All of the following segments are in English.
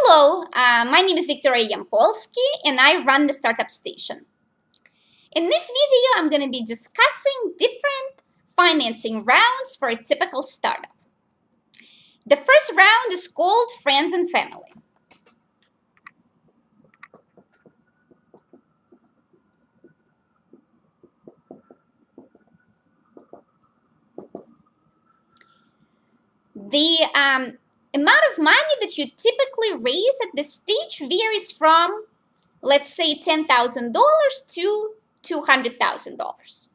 Hello, my name is Victoria Yampolsky and I run the Startup Station. In this video, I'm going to be discussing different financing rounds for a typical startup. The first round is called Friends and Family. The amount of money that you typically raise at this stage varies from, let's say, $10,000 to $200,000.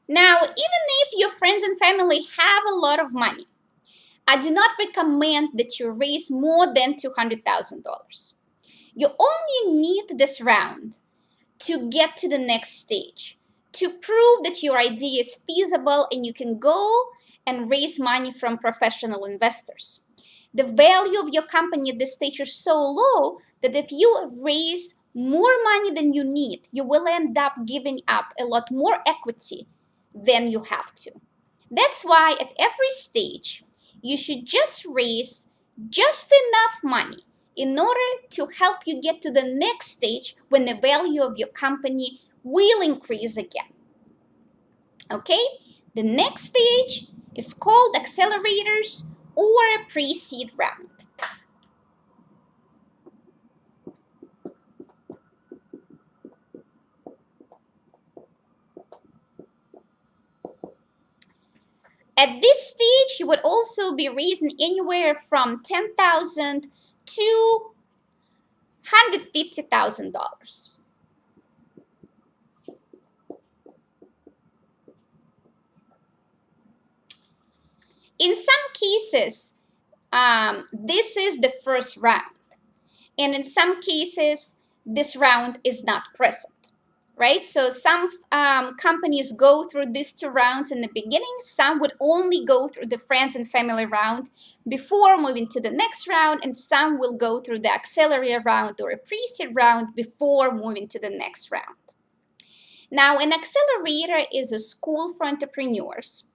Now, even if your friends and family have a lot of money, I do not recommend that you raise more than $200,000. You only need this round to get to the next stage, to prove that your idea is feasible and you can go and raise money from professional investors. The value of your company at this stage is so low that if you raise more money than you need, you will end up giving up a lot more equity than you have to. That's why at every stage, you should just raise just enough money in order to help you get to the next stage when the value of your company will increase again. Okay? The next stage is called accelerators or a pre-seed round. At this stage, you would also be raising anywhere from $10,000 to $150,000. In some cases, this is the first round. And in some cases, this round is not present, right? So some companies go through these two rounds in the beginning. Some would only go through the friends and family round before moving to the next round. And some will go through the accelerator round or a pre-seed round before moving to the next round. Now, an accelerator is a school for entrepreneurs.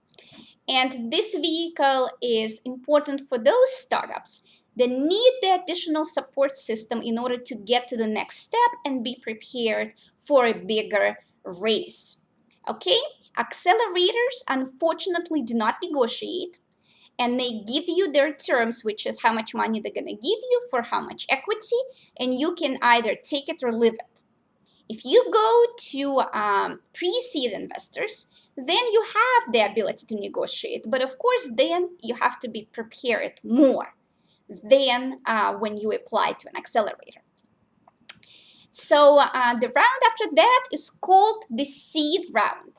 And this vehicle is important for those startups that need the additional support system in order to get to the next step and be prepared for a bigger race. Okay? Accelerators unfortunately do not negotiate, and they give you their terms, which is how much money they're going to give you for how much equity, and you can either take it or leave it. If you go to pre-seed investors, then you have the ability to negotiate. But of course, then you have to be prepared more than when you apply to an accelerator. So the round after that is called the seed round.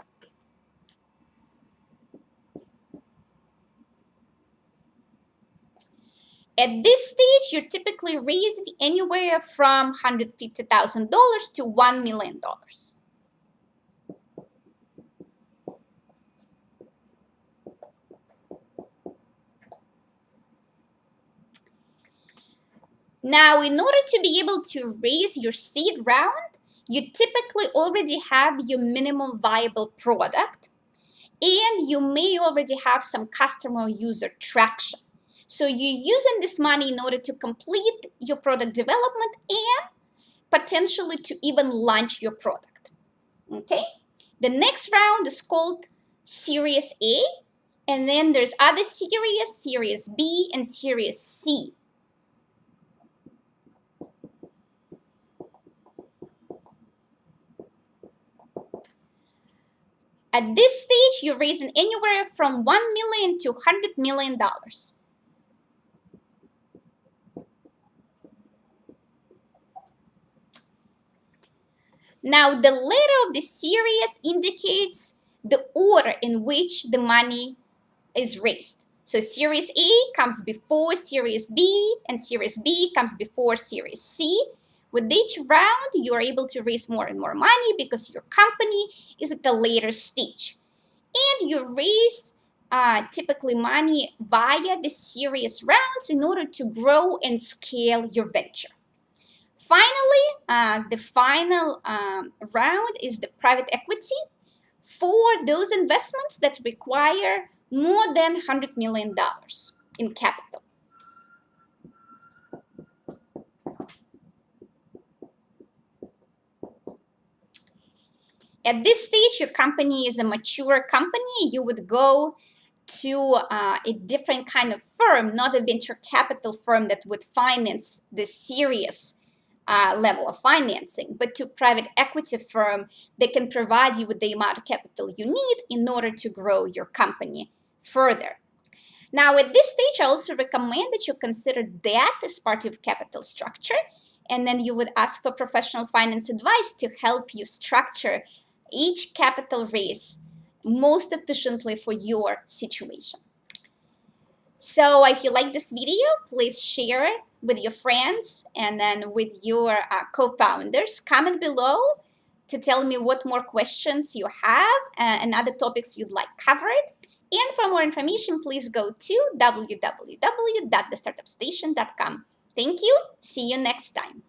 At this stage, you're typically raising anywhere from $150,000 to $1 million. Now, in order to be able to raise your seed round, you typically already have your minimum viable product, and you may already have some customer user traction. So you're using this money in order to complete your product development and potentially to even launch your product. Okay? The next round is called Series A, and then there's other series, Series B and Series C. At this stage, you're raising anywhere from $1 million to $100 million. Now, the letter of the series indicates the order in which the money is raised. So Series A comes before Series B, and Series B comes before Series C. With each round, you are able to raise more and more money because your company is at the later stage. And you raise typically money via the series rounds in order to grow and scale your venture. Finally, the final round is the private equity. for those investments that require more than $100 million in capital. At this stage, your company is a mature company. You would go to a different kind of firm, not a venture capital firm that would finance this serious level of financing, but to private equity firm that can provide you with the amount of capital you need in order to grow your company further. Now, at this stage, I also recommend that you consider debt as part of capital structure, and then you would ask for professional finance advice to help you structure each capital raise most efficiently for your situation. So if you like this video, please share it with your friends and then with your co-founders. Comment below to tell me what more questions you have and other topics you'd like covered. And for more information, please go to www.thestartupstation.com. Thank you. See you next time.